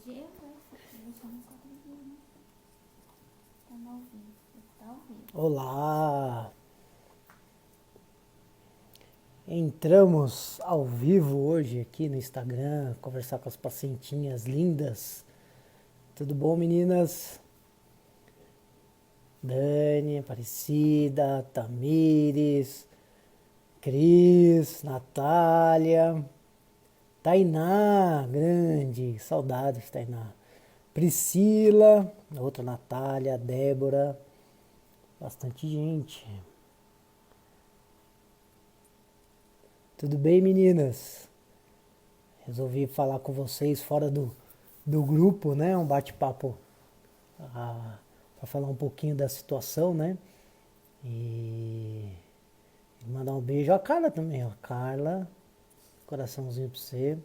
Hoje eu vou deixar no quadradinho. Tá ao vivo. Tá ao vivo. Olá! Entramos ao vivo hoje aqui no Instagram, conversar com as pacientinhas lindas. Tudo bom, meninas? Dani, Aparecida, Tamires, Cris, Natália, Tainá, grande, saudades, Tainá. Priscila, outra Natália, Débora, bastante gente. Tudo bem, meninas? Resolvi falar com vocês fora do grupo, né? Um bate-papo para falar um pouquinho da situação, né? E mandar um beijo à Carla também, ó. Carla, coraçãozinho pra você.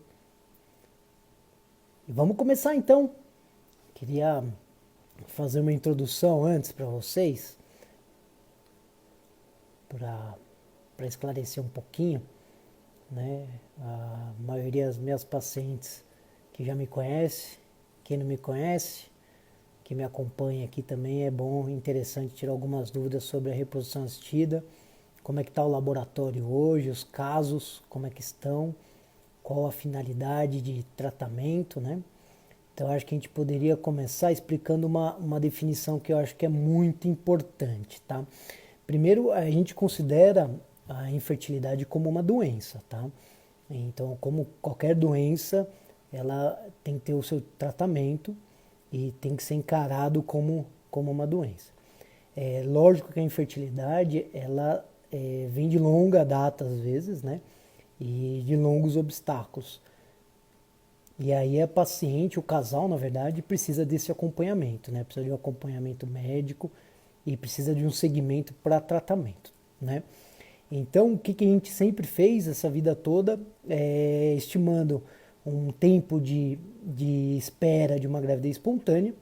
E vamos começar então. Queria fazer uma introdução antes para vocês, para esclarecer um pouquinho, né? A maioria das minhas pacientes que já me conhece, quem não me conhece, que me acompanha aqui também, é bom, interessante tirar algumas dúvidas sobre a reprodução assistida, como é que está o laboratório hoje, os casos, como é que estão, qual a finalidade de tratamento, né? Então acho que a gente poderia começar explicando uma definição que eu acho que é muito importante, tá? Primeiro, a gente considera a infertilidade como uma doença, tá? Então, como qualquer doença, ela tem que ter o seu tratamento e tem que ser encarado como uma doença. É lógico que a infertilidade, ela vem de longa data às vezes, né? E de longos obstáculos. E aí a paciente, o casal, na verdade, precisa desse acompanhamento, né? Precisa de um acompanhamento médico e precisa de um segmento para tratamento, né? Então, o que a gente sempre fez essa vida toda, estimando um tempo de espera de uma gravidez espontânea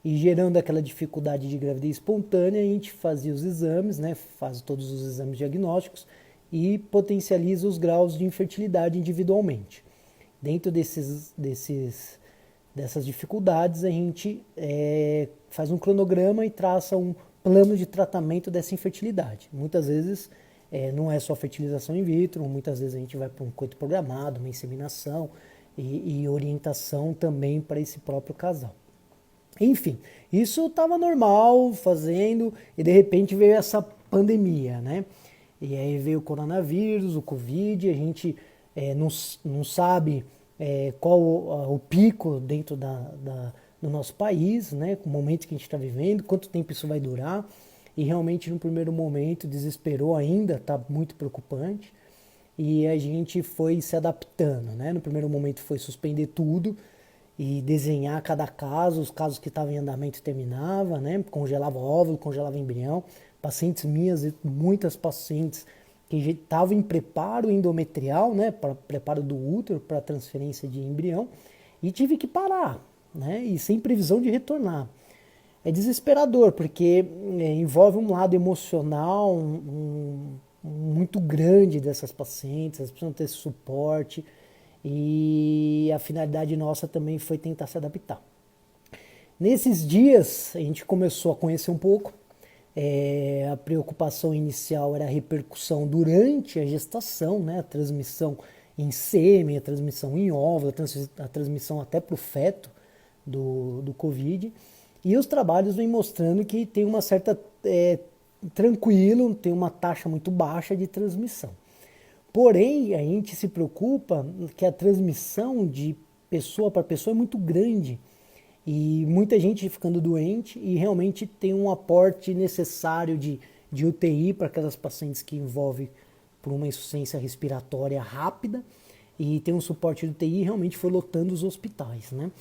e gerando aquela dificuldade de gravidez espontânea, a gente fazia os exames, né? Faz todos os exames diagnósticos e potencializa os graus de infertilidade individualmente. Dentro dessas dificuldades, a gente faz um cronograma e traça um plano de tratamento dessa infertilidade. Muitas vezes não é só fertilização in vitro, muitas vezes a gente vai para um coito programado, uma inseminação e orientação também para esse próprio casal. Enfim, isso estava normal fazendo e de repente veio essa pandemia, né? E aí veio o coronavírus, o Covid, a gente não sabe qual o pico dentro do nosso país, né? O momento que a gente está vivendo, quanto tempo isso vai durar. E realmente no primeiro momento desesperou ainda, está muito preocupante. E a gente foi se adaptando, né? No primeiro momento foi suspender tudo e desenhar cada caso, os casos que estavam em andamento terminava, né? Congelava óvulo, congelava embrião. Pacientes minhas, muitas pacientes que estavam em preparo endometrial, né? Para preparo do útero, para transferência de embrião, e tive que parar, né? E sem previsão de retornar. É desesperador, porque envolve um lado emocional muito grande dessas pacientes, elas precisam ter esse suporte, e a finalidade nossa também foi tentar se adaptar. Nesses dias a gente começou a conhecer um pouco, a preocupação inicial era a repercussão durante a gestação, né? A transmissão em sêmen, a transmissão em óvulo, a transmissão até para o feto do Covid. E os trabalhos vêm mostrando que tem uma certa tranquilo, tem uma taxa muito baixa de transmissão. Porém, a gente se preocupa que a transmissão de pessoa para pessoa é muito grande e muita gente ficando doente e realmente tem um aporte necessário de UTI para aquelas pacientes que envolvem por uma insuficiência respiratória rápida e tem um suporte de UTI e realmente foi lotando os hospitais, né?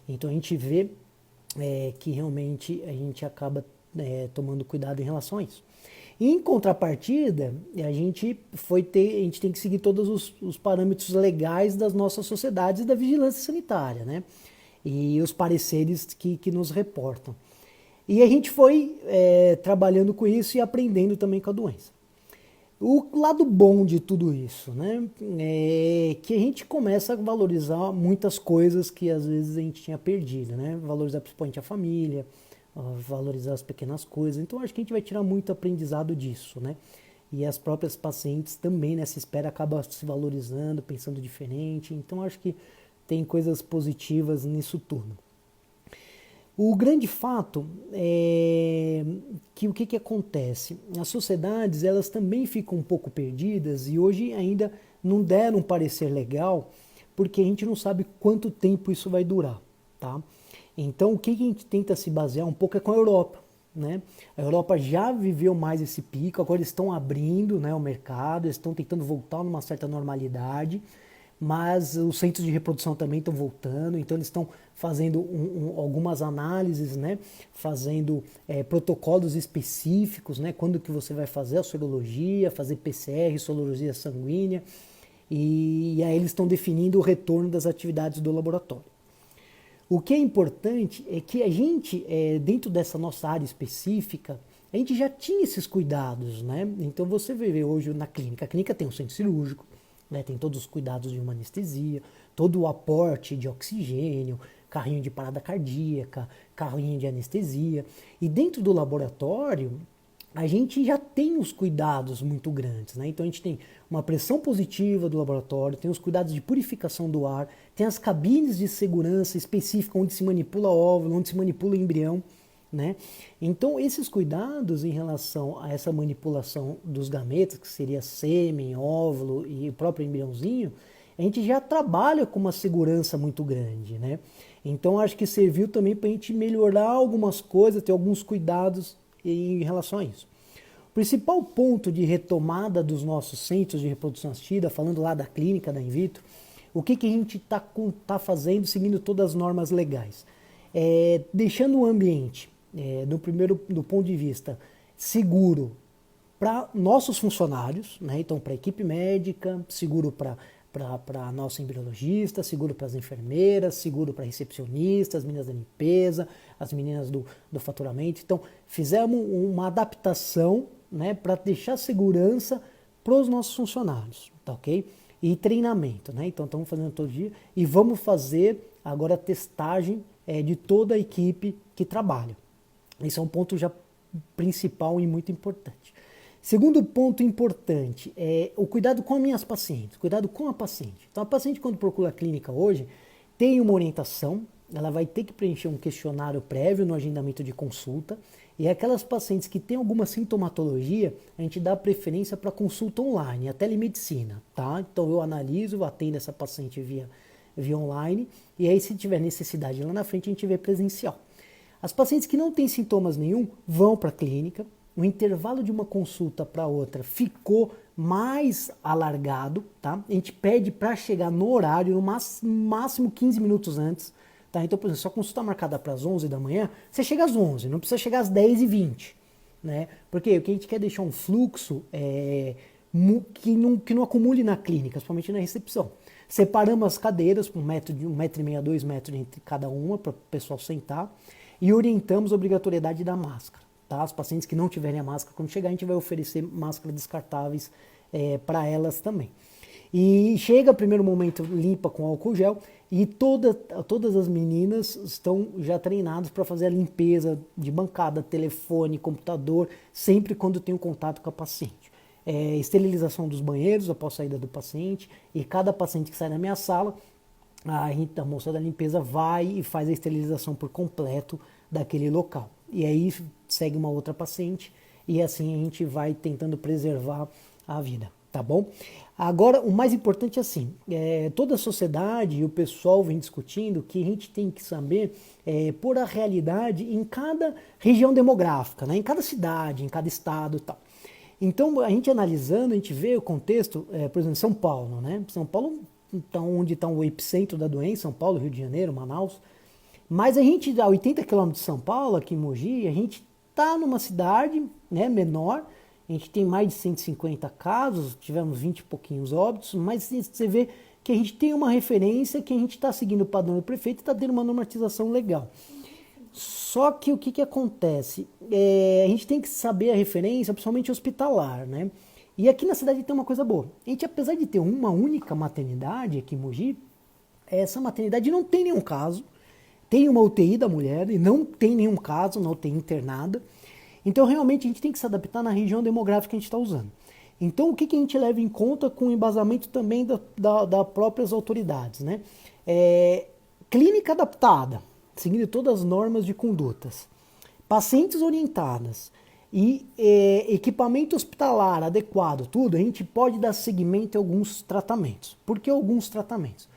Então a gente vê que realmente a gente acaba tomando cuidado em relação a isso. Em contrapartida, a gente tem que seguir todos os parâmetros legais das nossas sociedades e da vigilância sanitária, né? E os pareceres que nos reportam. E a gente foi trabalhando com isso e aprendendo também com a doença. O lado bom de tudo isso, né, é que a gente começa a valorizar muitas coisas que às vezes a gente tinha perdido, né, valorizar principalmente a família, valorizar as pequenas coisas. Então acho que a gente vai tirar muito aprendizado disso, né, e as próprias pacientes também nessa espera acabam se valorizando, pensando diferente. Então acho que tem coisas positivas nisso tudo. O grande fato é que o que acontece? As sociedades elas também ficam um pouco perdidas e hoje ainda não deram um parecer legal porque a gente não sabe quanto tempo isso vai durar, tá? Então o que a gente tenta se basear um pouco é com a Europa, né? A Europa já viveu mais esse pico, agora eles estão abrindo, né, o mercado, eles estão tentando voltar numa certa normalidade, mas os centros de reprodução também estão voltando, então eles estão fazendo algumas análises, né, fazendo protocolos específicos, né, quando que você vai fazer a sorologia, fazer PCR, sorologia sanguínea, e aí eles estão definindo o retorno das atividades do laboratório. O que é importante é que a gente, dentro dessa nossa área específica, a gente já tinha esses cuidados, né? Então você vê hoje na clínica, a clínica tem um centro cirúrgico, né? Tem todos os cuidados de uma anestesia, todo o aporte de oxigênio, carrinho de parada cardíaca, carrinho de anestesia. E dentro do laboratório, a gente já tem os cuidados muito grandes, né? Então a gente tem uma pressão positiva do laboratório, tem os cuidados de purificação do ar, tem as cabines de segurança específicas onde se manipula óvulo, onde se manipula embrião, né? Então esses cuidados em relação a essa manipulação dos gametas, que seria sêmen, óvulo e o próprio embriãozinho, a gente já trabalha com uma segurança muito grande, né? Então acho que serviu também para a gente melhorar algumas coisas, ter alguns cuidados em relação a isso. O principal ponto de retomada dos nossos centros de reprodução assistida, falando lá da clínica da in vitro, o que a gente tá fazendo seguindo todas as normas legais? Deixando o ambiente, do ponto de vista seguro para nossos funcionários, né? Então para a equipe médica, seguro para a nossa embriologista, seguro para as enfermeiras, seguro para recepcionistas, as meninas da limpeza, as meninas do faturamento. Então, fizemos uma adaptação, né, para deixar segurança para os nossos funcionários, tá ok? E treinamento, né? Então, estamos fazendo todo dia e vamos fazer agora a testagem de toda a equipe que trabalha. Esse é um ponto já principal e muito importante. Segundo ponto importante é o cuidado com as minhas pacientes, cuidado com a paciente. Então a paciente quando procura a clínica hoje tem uma orientação, ela vai ter que preencher um questionário prévio no agendamento de consulta e aquelas pacientes que têm alguma sintomatologia, a gente dá preferência para consulta online, a telemedicina, tá? Então eu analiso, atendo essa paciente via online e aí se tiver necessidade lá na frente a gente vê presencial. As pacientes que não têm sintomas nenhum vão para a clínica. O intervalo de uma consulta para outra ficou mais alargado, tá? A gente pede para chegar no horário, no máximo 15 minutos antes, tá? Então, por exemplo, se a consulta marcada para as 11 da manhã, você chega às 11, não precisa chegar às 10h20, né? Porque o que a gente quer deixar um fluxo que não acumule na clínica, principalmente na recepção. Separamos as cadeiras por 1,5 m, 2 metros entre cada uma, para o pessoal sentar, e orientamos a obrigatoriedade da máscara. Tá? As pacientes que não tiverem a máscara, quando chegar, a gente vai oferecer máscaras descartáveis para elas também. E chega, primeiro momento, limpa com álcool gel e todas as meninas estão já treinadas para fazer a limpeza de bancada, telefone, computador, sempre quando tem um contato com a paciente. Esterilização dos banheiros após a saída do paciente, e cada paciente que sai da minha sala, a moça da limpeza vai e faz a esterilização por completo daquele local. E aí segue uma outra paciente e assim a gente vai tentando preservar a vida, tá bom? Agora, o mais importante é assim, toda a sociedade e o pessoal vem discutindo que a gente tem que saber pôr a realidade em cada região demográfica, né? Em cada cidade, em cada estado e tal. Então, a gente analisando, a gente vê o contexto, por exemplo, São Paulo, né? São Paulo, então, onde está o epicentro da doença, São Paulo, Rio de Janeiro, Manaus. Mas a gente, a 80 km de São Paulo, aqui em Mogi, a gente está numa cidade, né, menor, a gente tem mais de 150 casos, tivemos 20 e pouquinhos óbitos, mas você vê que a gente tem uma referência, que a gente está seguindo o padrão do prefeito e está tendo uma normatização legal. Só que o que acontece? A gente tem que saber a referência, principalmente hospitalar, né? E aqui na cidade tem uma coisa boa. A gente, apesar de ter uma única maternidade aqui em Mogi, essa maternidade não tem nenhum caso. Tem uma UTI da mulher e não tem nenhum caso na UTI internada. Então, realmente, a gente tem que se adaptar na região demográfica que a gente está usando. Então, o que a gente leva em conta com o embasamento também das próprias autoridades, né? Clínica adaptada, seguindo todas as normas de condutas. Pacientes orientadas e equipamento hospitalar adequado, tudo, a gente pode dar seguimento a alguns tratamentos. Por que alguns tratamentos?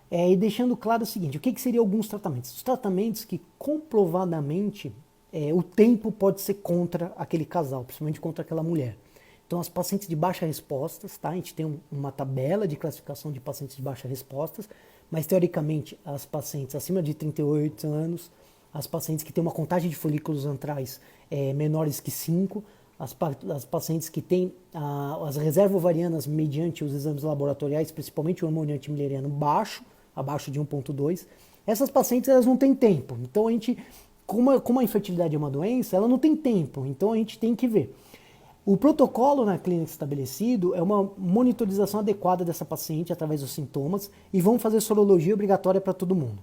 E deixando claro o seguinte, o que seriam alguns tratamentos? Os tratamentos que comprovadamente o tempo pode ser contra aquele casal, principalmente contra aquela mulher. Então, as pacientes de baixa resposta, tá? A gente tem uma tabela de classificação de pacientes de baixa resposta, mas teoricamente as pacientes acima de 38 anos, as pacientes que têm uma contagem de folículos antrais menores que 5, as pacientes que têm as reservas ovarianas mediante os exames laboratoriais, principalmente o hormônio antimileriano baixo, abaixo de 1,2, essas pacientes elas não têm tempo. Então, a gente, como a infertilidade é uma doença, ela não tem tempo, então a gente tem que ver. O protocolo na clínica estabelecido é uma monitorização adequada dessa paciente através dos sintomas e vão fazer sorologia obrigatória para todo mundo.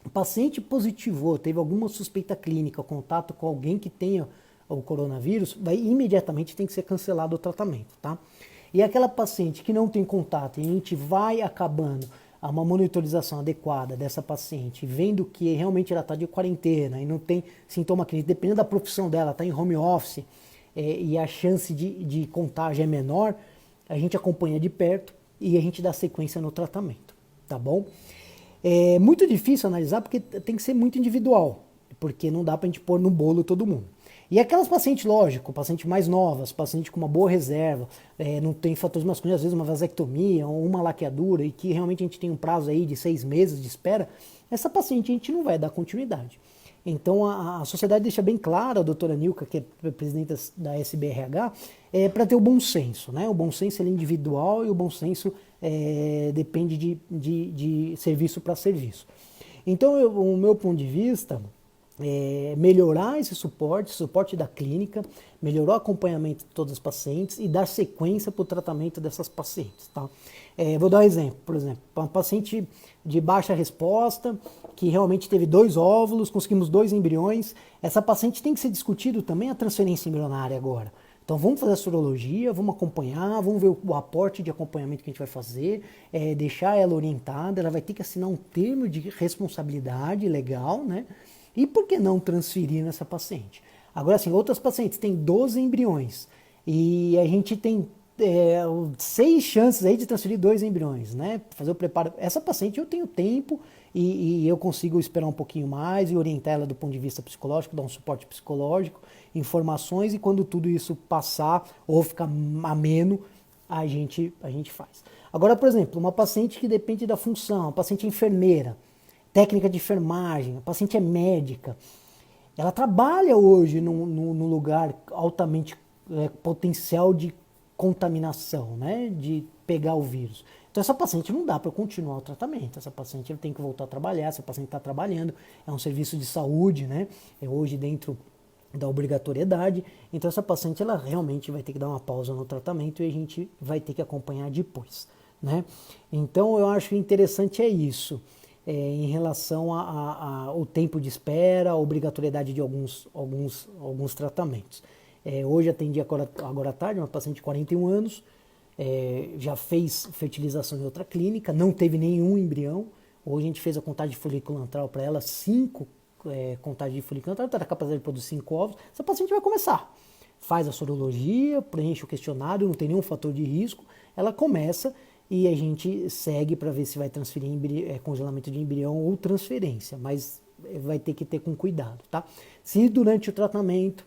O paciente positivou, teve alguma suspeita clínica, contato com alguém que tenha o coronavírus, imediatamente tem que ser cancelado o tratamento, tá? E aquela paciente que não tem contato, e a gente vai acabando uma monitorização adequada dessa paciente, vendo que realmente ela está de quarentena e não tem sintoma clínico, dependendo da profissão dela, está em home office, e a chance de contágio é menor, a gente acompanha de perto e a gente dá sequência no tratamento, tá bom? É muito difícil analisar porque tem que ser muito individual, porque não dá pra gente pôr no bolo todo mundo. E aquelas pacientes, lógico, pacientes mais novas, pacientes com uma boa reserva, não tem fatores masculinos, às vezes uma vasectomia ou uma laqueadura, e que realmente a gente tem um prazo aí de 6 meses de espera, essa paciente a gente não vai dar continuidade. Então a sociedade deixa bem claro, a doutora Nilka, que é presidente da SBRH, para ter o bom senso, né? O bom senso é individual e o bom senso depende de serviço para serviço. Então, o meu ponto de vista é melhorar esse suporte da clínica, melhorar o acompanhamento de todas as pacientes e dar sequência para o tratamento dessas pacientes, tá? Vou dar um exemplo, por exemplo, uma paciente de baixa resposta, que realmente teve 2 óvulos, conseguimos 2 embriões, essa paciente tem que ser discutido também a transferência embrionária agora. Então vamos fazer a sorologia, vamos acompanhar, vamos ver o aporte de acompanhamento que a gente vai fazer, deixar ela orientada, ela vai ter que assinar um termo de responsabilidade legal, né? E por que não transferir nessa paciente? Agora, assim, outras pacientes têm 12 embriões e a gente tem 6 chances aí de transferir 2 embriões, né? Fazer o preparo. Essa paciente eu tenho tempo e eu consigo esperar um pouquinho mais e orientar ela do ponto de vista psicológico, dar um suporte psicológico, informações, e quando tudo isso passar ou ficar ameno, a gente faz. Agora, por exemplo, uma paciente que depende da função, uma paciente enfermeira, técnica de enfermagem, a paciente é médica, ela trabalha hoje num lugar altamente potencial de contaminação, né, de pegar o vírus. Então essa paciente não dá para continuar o tratamento, essa paciente tem que voltar a trabalhar, essa paciente está trabalhando, é um serviço de saúde, né, é hoje dentro da obrigatoriedade, então essa paciente ela realmente vai ter que dar uma pausa no tratamento e a gente vai ter que acompanhar depois, né. Então eu acho que interessante é isso. Em relação ao tempo de espera, a obrigatoriedade de alguns tratamentos. Hoje atendi agora à tarde uma paciente de 41 anos, já fez fertilização em outra clínica, não teve nenhum embrião. Hoje a gente fez a contagem de folículo antral para ela, 5 contagens de folículo antral, está na capacidade de produzir 5 ovos. Essa paciente vai começar. Faz a sorologia, preenche o questionário, não tem nenhum fator de risco, ela começa e a gente segue para ver se vai transferir congelamento de embrião ou transferência, mas vai ter que ter com cuidado, tá? Se durante o tratamento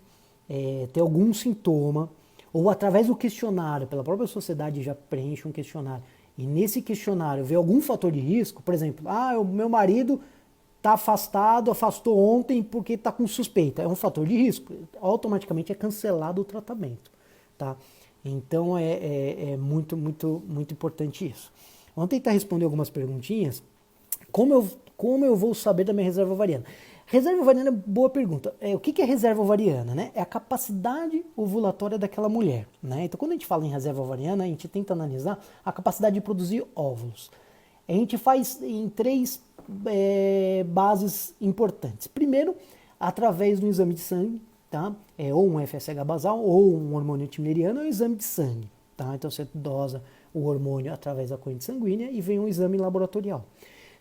ter algum sintoma, ou através do questionário, pela própria sociedade já preenche um questionário, e nesse questionário vê algum fator de risco, por exemplo, o meu marido está afastou ontem porque está com suspeita, é um fator de risco, automaticamente é cancelado o tratamento, tá? Então é muito, muito, muito importante isso. Vamos tentar responder algumas perguntinhas. Como eu vou saber da minha reserva ovariana? Reserva ovariana, boa pergunta. O que é reserva ovariana, né? É a capacidade ovulatória daquela mulher, né? Então, quando a gente fala em reserva ovariana, a gente tenta analisar a capacidade de produzir óvulos. A gente faz em três bases importantes. Primeiro, através do exame de sangue, tá? Ou um FSH basal ou um hormônio antimileriano, é um exame de sangue, tá? Então, você dosa o hormônio através da corrente sanguínea e vem um exame laboratorial.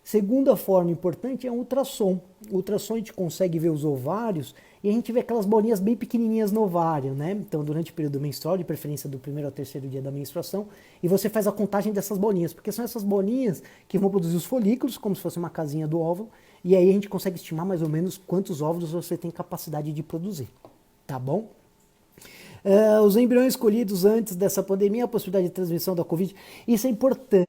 Segunda forma importante é o ultrassom. O ultrassom a gente consegue ver os ovários e a gente vê aquelas bolinhas bem pequenininhas no ovário, né? Então, durante o período menstrual, de preferência do primeiro ao terceiro dia da menstruação, e você faz a contagem dessas bolinhas, porque são essas bolinhas que vão produzir os folículos, como se fosse uma casinha do óvulo, e aí a gente consegue estimar mais ou menos quantos óvulos você tem capacidade de produzir, tá bom? Os embriões escolhidos antes dessa pandemia, a possibilidade de transmissão da Covid, isso é importante.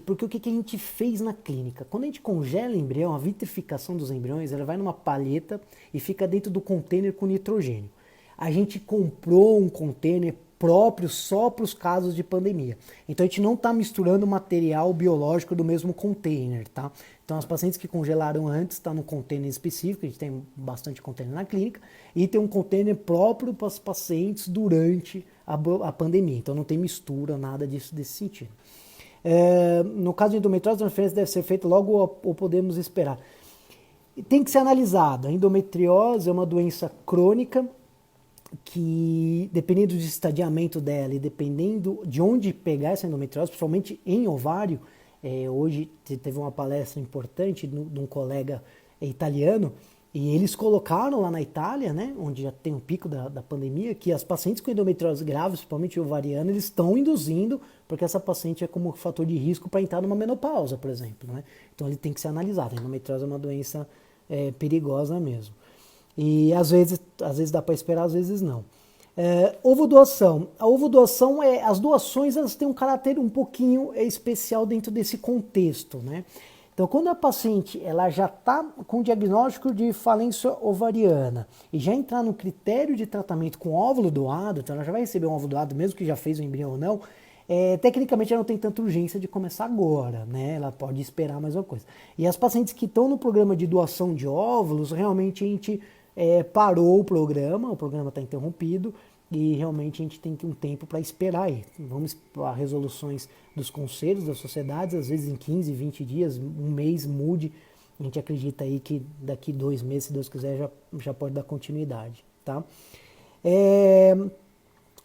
Porque o que a gente fez na clínica? Quando a gente congela embrião, a vitrificação dos embriões, ela vai numa palheta e fica dentro do container com nitrogênio. A gente comprou um container próprio só para os casos de pandemia. Então a gente não está misturando material biológico do mesmo container, tá? Então as pacientes que congelaram antes estão no container específico, a gente tem bastante container na clínica, e tem um container próprio para os pacientes durante a pandemia. Então não tem mistura, nada disso desse sentido. No caso de endometriose, a transferência deve ser feita logo ou podemos esperar. Tem que ser analisado. A endometriose é uma doença crônica que, dependendo do estadiamento dela e dependendo de onde pegar essa endometriose, principalmente em ovário, hoje teve uma palestra importante de um colega italiano, e eles colocaram lá na Itália, né, onde já tem um pico da pandemia, que as pacientes com endometriose grave, principalmente ovariana, eles estão induzindo, porque essa paciente é como fator de risco para entrar numa menopausa, por exemplo, né? Então ele tem que ser analisado. A endometriose é uma doença perigosa mesmo. E às vezes dá para esperar, às vezes não. Ovodoação. A ovodoação, as doações elas têm um caráter um pouquinho especial dentro desse contexto, né? Então, quando a paciente ela já está com diagnóstico de falência ovariana e já entrar no critério de tratamento com óvulo doado, então ela já vai receber um óvulo doado, mesmo que já fez o embrião ou não, tecnicamente ela não tem tanta urgência de começar agora, né? Ela pode esperar mais uma coisa. E as pacientes que estão no programa de doação de óvulos, realmente a gente parou o programa está interrompido, e realmente a gente tem um tempo para esperar aí. Vamos para resoluções dos conselhos, das sociedades, às vezes em 15, 20 dias, um mês mude. A gente acredita aí que daqui 2 meses, se Deus quiser, já pode dar continuidade, tá?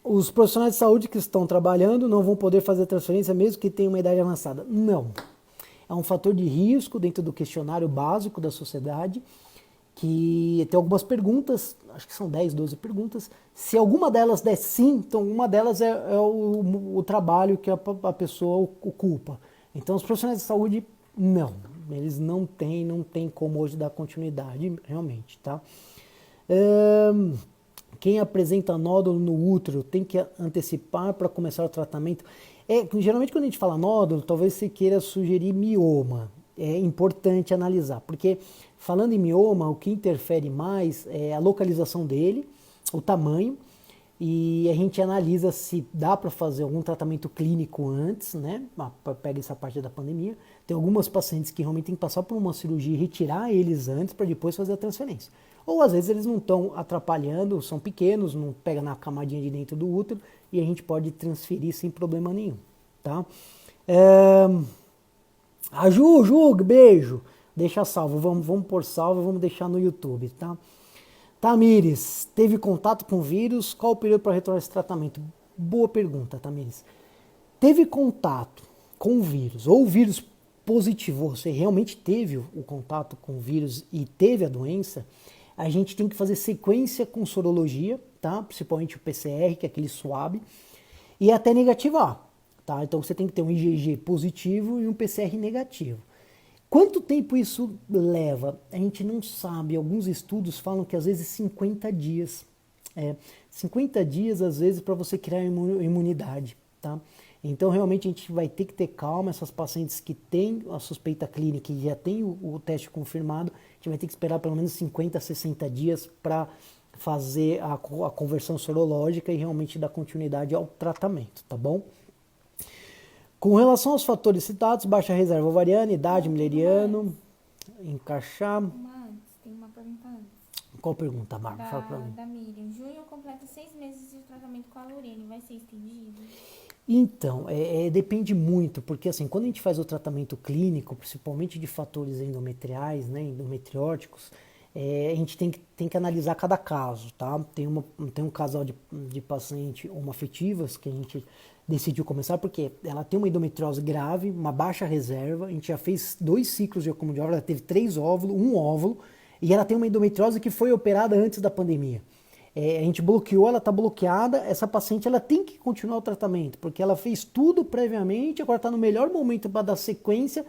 Os profissionais de saúde que estão trabalhando não vão poder fazer transferência mesmo que tenham uma idade avançada. Não. É um fator de risco dentro do questionário básico da sociedade, que tem algumas perguntas, acho que são 10, 12 perguntas. Se alguma delas der sim, então uma delas é o trabalho que a pessoa ocupa. Então os profissionais de saúde, não. Eles não têm como hoje dar continuidade, realmente, tá? Quem apresenta nódulo no útero tem que antecipar para começar o tratamento. Geralmente quando a gente fala nódulo, talvez você queira sugerir mioma. É importante analisar, porque falando em mioma, o que interfere mais é a localização dele, o tamanho, e a gente analisa se dá para fazer algum tratamento clínico antes, né? Pega essa parte da pandemia. Tem algumas pacientes que realmente tem que passar por uma cirurgia e retirar eles antes para depois fazer a transferência. Ou às vezes eles não estão atrapalhando, são pequenos, não pega na camadinha de dentro do útero e a gente pode transferir sem problema nenhum, tá? A Ju, beijo. Deixa salvo, vamos pôr salvo, vamos deixar no YouTube, tá? Tamires, teve contato com o vírus? Qual o período para retornar esse tratamento? Boa pergunta, Tamires. Teve contato com o vírus, ou o vírus positivou, você realmente teve o contato com o vírus e teve a doença, a gente tem que fazer sequência com sorologia, tá? Principalmente o PCR, que é aquele swab, e até negativar. Tá? Então você tem que ter um IgG positivo e um PCR negativo. Quanto tempo isso leva? A gente não sabe. Alguns estudos falam que às vezes 50 dias. 50 dias às vezes para você criar imunidade. Tá? Então realmente a gente vai ter que ter calma. Essas pacientes que têm a suspeita clínica e já têm o teste confirmado, a gente vai ter que esperar pelo menos 50, 60 dias para fazer a conversão sorológica e realmente dar continuidade ao tratamento, tá bom? Com relação aos fatores citados, baixa reserva ovariana, idade, mileriano, encaixar. Tem uma perguntar antes. Qual pergunta, Bárbara? Fala pra mim. Da Miriam. Junho completa 6 meses de tratamento com a Lorene. Vai ser estendido? Então, depende muito, porque assim, quando a gente faz o tratamento clínico, principalmente de fatores endometriais, né, endometrióticos, a gente tem que analisar cada caso, tá? Tem um casal de paciente homoafetivas que a gente decidiu começar porque ela tem uma endometriose grave, uma baixa reserva, a gente já fez 2 ciclos de acúmulo de óvulos, ela teve 3 óvulos, 1 óvulo, e ela tem uma endometriose que foi operada antes da pandemia. A gente bloqueou, ela está bloqueada, essa paciente ela tem que continuar o tratamento, porque ela fez tudo previamente, agora está no melhor momento para dar sequência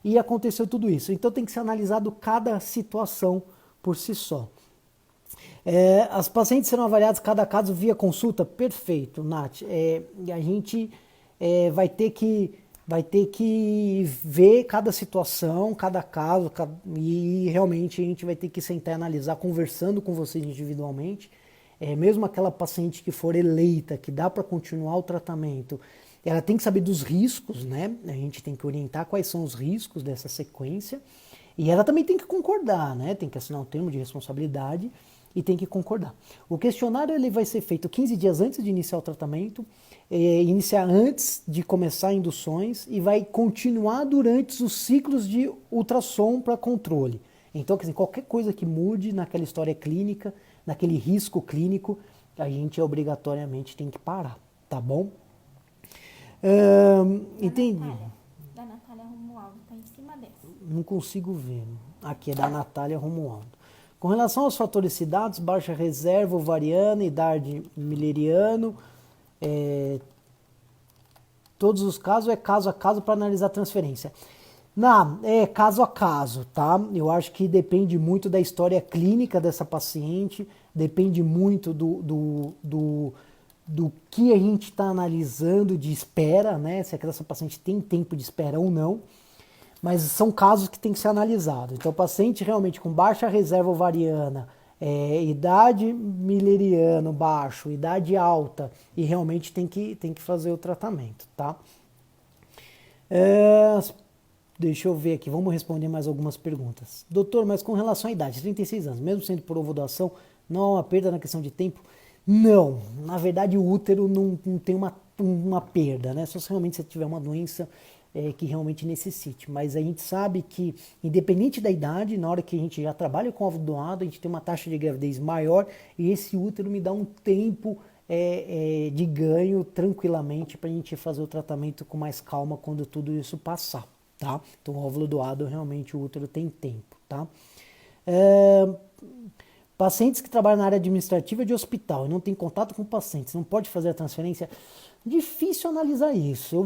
e aconteceu tudo isso. Então tem que ser analisado cada situação por si só. As pacientes serão avaliadas cada caso via consulta? Perfeito, Nath. A gente vai ter que ver cada situação, cada caso, e realmente a gente vai ter que sentar e analisar, conversando com vocês individualmente. Mesmo aquela paciente que for eleita, que dá para continuar o tratamento, ela tem que saber dos riscos, né? A gente tem que orientar quais são os riscos dessa sequência. E ela também tem que concordar, né? Tem que assinar um termo de responsabilidade e tem que concordar. O questionário ele vai ser feito 15 dias antes de iniciar o tratamento, iniciar antes de começar induções e vai continuar durante os ciclos de ultrassom para controle. Então, quer dizer, qualquer coisa que mude naquela história clínica, naquele risco clínico, a gente obrigatoriamente tem que parar, tá bom? Entendi. Da Natália Romualdo, tá em cima dessa. Não consigo ver. Aqui é da Natália Romualdo. Com relação aos fatores citados, baixa reserva ovariana, idade mileriano, todos os casos é caso a caso para analisar a transferência. Não, é caso a caso, tá? Eu acho que depende muito da história clínica dessa paciente, depende muito do que a gente está analisando de espera, né? Se aquela paciente tem tempo de espera ou não. Mas são casos que tem que ser analisados. Então, o paciente realmente com baixa reserva ovariana, idade mileriano baixo, idade alta, e realmente tem que fazer o tratamento, tá? Deixa eu ver aqui, vamos responder mais algumas perguntas. Doutor, mas com relação à idade, 36 anos, mesmo sendo por ovulação, não há uma perda na questão de tempo? Não, na verdade o útero não tem uma perda, né? Só se realmente você tiver uma doença que realmente necessite. Mas a gente sabe que, independente da idade, na hora que a gente já trabalha com óvulo doado, a gente tem uma taxa de gravidez maior e esse útero me dá um tempo de ganho tranquilamente para a gente fazer o tratamento com mais calma quando tudo isso passar, tá? Então, o óvulo doado, realmente, o útero tem tempo, tá? Pacientes que trabalham na área administrativa de hospital e não tem contato com pacientes, não pode fazer a transferência? Difícil analisar isso.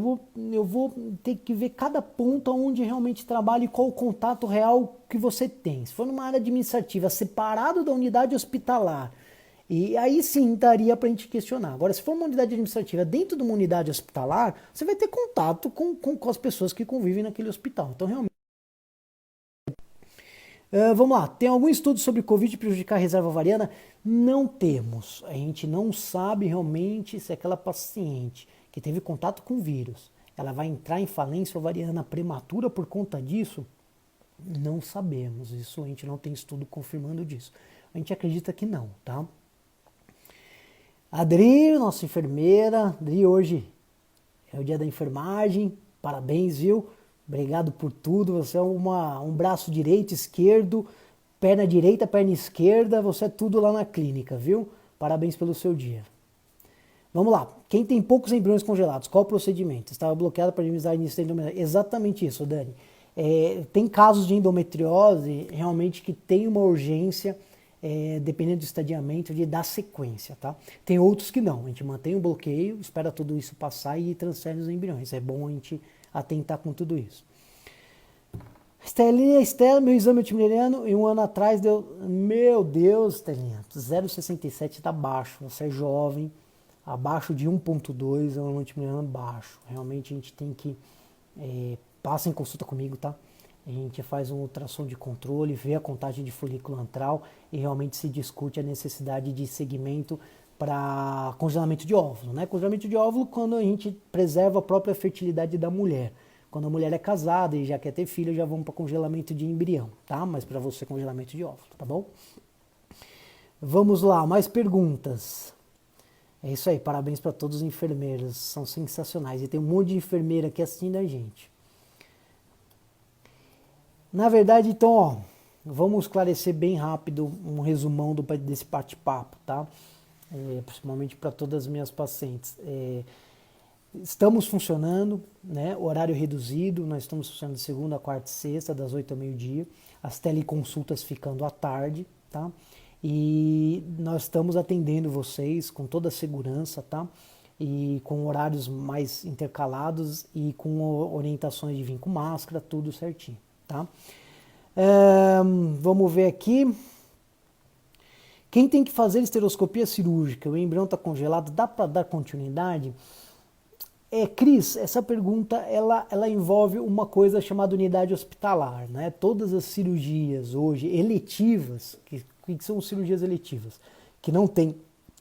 Eu vou ter que ver cada ponto onde realmente trabalha e qual o contato real que você tem. Se for numa área administrativa separado da unidade hospitalar, e aí sim daria para a gente questionar. Agora, se for uma unidade administrativa dentro de uma unidade hospitalar, você vai ter contato com as pessoas que convivem naquele hospital. Então, realmente... vamos lá, tem algum estudo sobre Covid prejudicar a reserva ovariana? Não temos. A gente não sabe realmente se aquela paciente que teve contato com o vírus, ela vai entrar em falência ovariana prematura por conta disso? Não sabemos. Isso a gente não tem estudo confirmando disso. A gente acredita que não, tá? Adri, nossa enfermeira. Adri, hoje é o dia da enfermagem. Parabéns, viu? Obrigado por tudo. Você é um braço direito, esquerdo, perna direita, perna esquerda. Você é tudo lá na clínica, viu? Parabéns pelo seu dia. Vamos lá. Quem tem poucos embriões congelados, qual o procedimento? Estava bloqueado para minimizar início da endometriose. Exatamente isso, Dani. Tem casos de endometriose realmente que tem uma urgência, dependendo do estadiamento, de dar sequência, tá? Tem outros que não. A gente mantém o bloqueio, espera tudo isso passar e transfere os embriões. É bom a gente atentar com tudo isso. Estelinha, Estela, meu exame antimileriano e um ano atrás deu... Meu Deus, Estelinha, 0,67 está baixo. Você é jovem, abaixo de 1,2 é um antimileriano baixo. Realmente a gente tem que... passa em consulta comigo, tá? A gente faz um ultrassom de controle, vê a contagem de folículo antral e realmente se discute a necessidade de segmento para congelamento de óvulo, né? Congelamento de óvulo quando a gente preserva a própria fertilidade da mulher. Quando a mulher é casada e já quer ter filho, já vamos para congelamento de embrião, tá? Mas para você, congelamento de óvulo, tá bom? Vamos lá, mais perguntas. É isso aí, parabéns para todos os enfermeiros, são sensacionais. E tem um monte de enfermeira aqui assistindo a gente. Na verdade, então, ó, vamos esclarecer bem rápido um resumão desse bate-papo, tá? Principalmente para todas as minhas pacientes. Estamos funcionando, né? Horário reduzido, nós estamos funcionando de segunda, quarta e sexta, das 8 ao meio-dia. As teleconsultas ficando à tarde, tá? E nós estamos atendendo vocês com toda a segurança, tá? E com horários mais intercalados e com orientações de vir com máscara, tudo certinho, tá? Vamos ver aqui. Quem tem que fazer esteroscopia cirúrgica? O embrião está congelado, dá para dar continuidade? Cris, essa pergunta ela envolve uma coisa chamada unidade hospitalar, né? Todas as cirurgias hoje eletivas, que são cirurgias eletivas, que não tem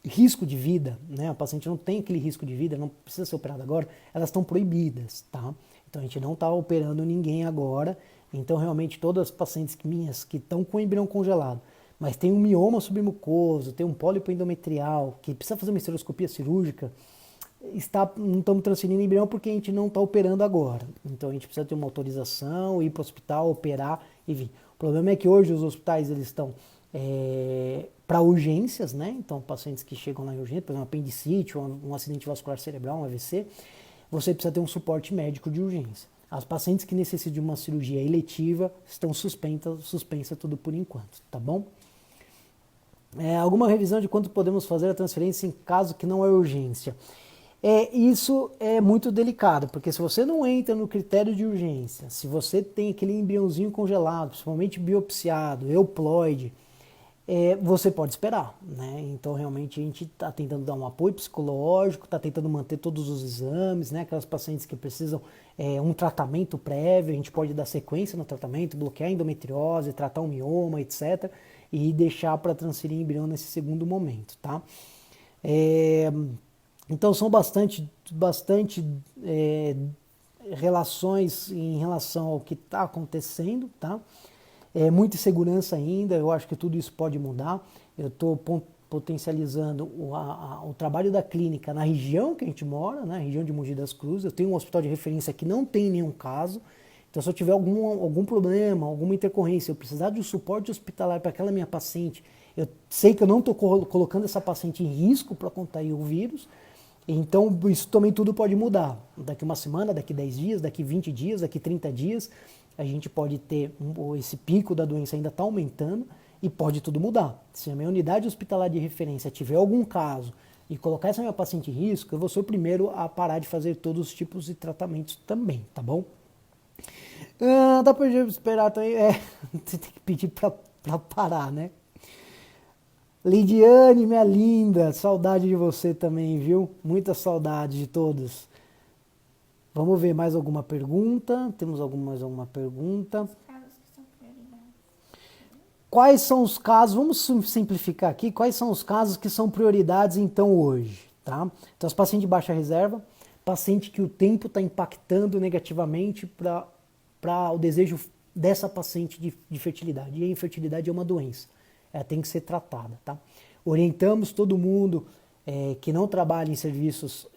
risco de vida, né? A paciente não tem aquele risco de vida, não precisa ser operada agora, elas estão proibidas, tá? Então a gente não está operando ninguém agora, então realmente todas as pacientes minhas que estão com o embrião congelado, mas tem um mioma submucoso, tem um pólipo endometrial, que precisa fazer uma esteroscopia cirúrgica, não estamos transferindo embrião porque a gente não está operando agora. Então a gente precisa ter uma autorização, ir para o hospital, operar e vir. O problema é que hoje os hospitais eles estão para urgências, né? Então pacientes que chegam lá em urgência, por exemplo, apendicite, um acidente vascular cerebral, um AVC, você precisa ter um suporte médico de urgência. As pacientes que necessitam de uma cirurgia eletiva estão suspensa tudo por enquanto, tá bom? Alguma revisão de quanto podemos fazer a transferência em caso que não é urgência? Isso é muito delicado, porque se você não entra no critério de urgência, se você tem aquele embriãozinho congelado, principalmente biopsiado, euploide, você pode esperar, né? Então realmente a gente está tentando dar um apoio psicológico, está tentando manter todos os exames, né? Aquelas pacientes que precisam um tratamento prévio, a gente pode dar sequência no tratamento, bloquear a endometriose, tratar o mioma, etc. E deixar para transferir embrião nesse segundo momento, tá? Então são bastante relações em relação ao que está acontecendo, tá? Muita insegurança ainda, eu acho que tudo isso pode mudar. Eu estou potencializando o trabalho da clínica na região que a gente mora, né? Região de Mogi das Cruzes. Eu tenho um hospital de referência que não tem nenhum caso. Então se eu tiver algum problema, alguma intercorrência, eu precisar de um suporte hospitalar para aquela minha paciente, eu sei que eu não estou colocando essa paciente em risco para contrair o vírus. Então isso também tudo pode mudar. Daqui uma semana, daqui 10 dias, daqui 20 dias, daqui 30 dias, a gente pode ter esse pico da doença ainda está aumentando e pode tudo mudar. Se a minha unidade hospitalar de referência tiver algum caso e colocar essa minha paciente em risco, eu vou ser o primeiro a parar de fazer todos os tipos de tratamentos também, tá bom? Dá pra esperar também, você tem que pedir pra parar, né? Lidiane, minha linda, saudade de você também, viu? Muita saudade de todos. Vamos ver mais alguma pergunta? Temos mais alguma pergunta? Os casos que são prioridades. Quais são os casos, vamos simplificar aqui, quais são os casos que são prioridades então hoje, tá? Então, os pacientes de baixa reserva, paciente que o tempo está impactando negativamente para o desejo dessa paciente de fertilidade. E a infertilidade é uma doença, ela tem que ser tratada, tá? Orientamos todo mundo que não trabalha em serviços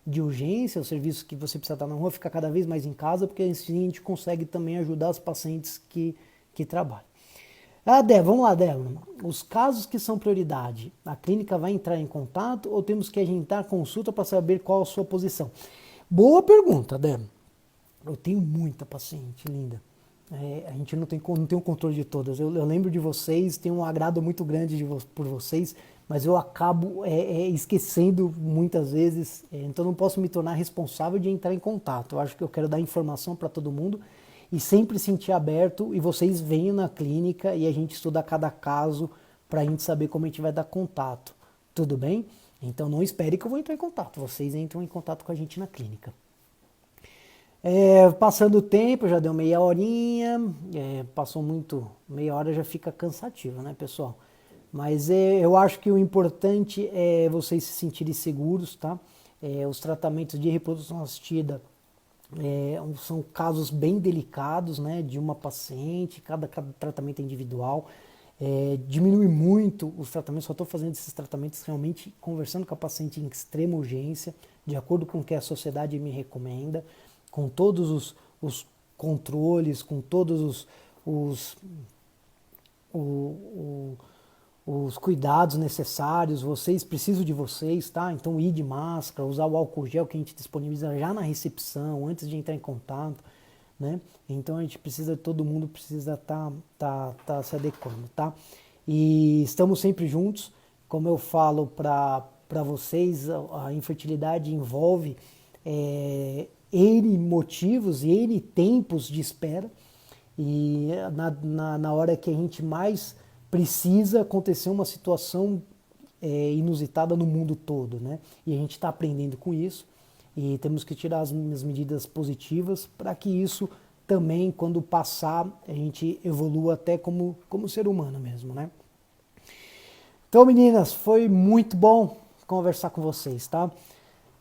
de urgência, os serviços que você precisa estar na rua, ficar cada vez mais em casa, porque assim a gente consegue também ajudar os pacientes que trabalham. Vamos lá, Débora. Os casos que são prioridade, a clínica vai entrar em contato ou temos que agendar consulta para saber qual a sua posição? Boa pergunta, Débora. Eu tenho muita paciente, linda. A gente não tem o controle de todas. Eu lembro de vocês, tenho um agrado muito grande por vocês, mas eu acabo esquecendo muitas vezes, então não posso me tornar responsável de entrar em contato. Eu acho que eu quero dar informação para todo mundo e sempre sentir aberto, e vocês venham na clínica e a gente estuda cada caso para a gente saber como a gente vai dar contato. Tudo bem? Então não espere que eu vou entrar em contato, vocês entram em contato com a gente na clínica. Passando o tempo, já deu meia horinha, passou muito, meia hora já fica cansativo, né, pessoal? Mas eu acho que o importante é vocês se sentirem seguros, tá? Os tratamentos de reprodução assistida, São casos bem delicados, né, de uma paciente, cada tratamento é individual. Diminui muito os tratamentos, só estou fazendo esses tratamentos realmente conversando com a paciente em extrema urgência, de acordo com o que a sociedade me recomenda, com todos os controles, com todos os cuidados necessários. Vocês, preciso de vocês, tá? Então ir de máscara, usar o álcool gel que a gente disponibiliza já na recepção, antes de entrar em contato, né? Então a gente precisa, todo mundo precisa tá se adequando, tá? E estamos sempre juntos, como eu falo para vocês, a infertilidade envolve N motivos e N tempos de espera, e na hora que a gente mais precisa acontecer uma situação inusitada no mundo todo, né? E a gente está aprendendo com isso e temos que tirar as medidas positivas para que isso também, quando passar, a gente evolua até como ser humano mesmo, né? Então, meninas, foi muito bom conversar com vocês, tá?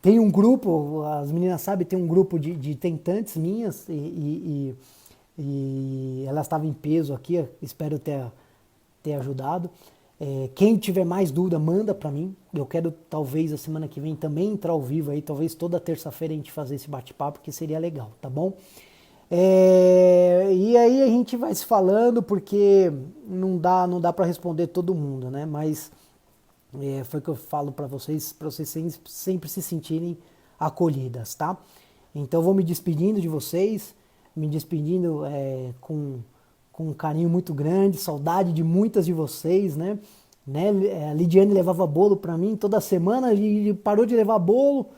Tem um grupo, as meninas sabem, tem um grupo de tentantes minhas e elas estavam em peso aqui, espero ter ajudado. Quem tiver mais dúvida, manda para mim. Eu quero, talvez, a semana que vem também entrar ao vivo aí, talvez toda terça-feira a gente fazer esse bate-papo, que seria legal, tá bom? E aí a gente vai se falando, porque não dá para responder todo mundo, né? Mas foi o que eu falo para vocês sempre se sentirem acolhidas, tá? Então eu vou me despedindo de vocês, me despedindo com um carinho muito grande, saudade de muitas de vocês, né? A Lidiane levava bolo para mim toda semana e parou de levar bolo,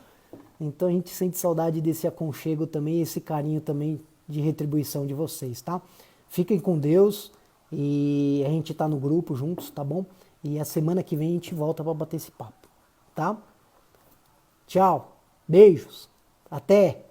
então a gente sente saudade desse aconchego também, esse carinho também de retribuição de vocês, tá? Fiquem com Deus e a gente tá no grupo juntos, tá bom? E a semana que vem a gente volta para bater esse papo, tá? Tchau, beijos, até!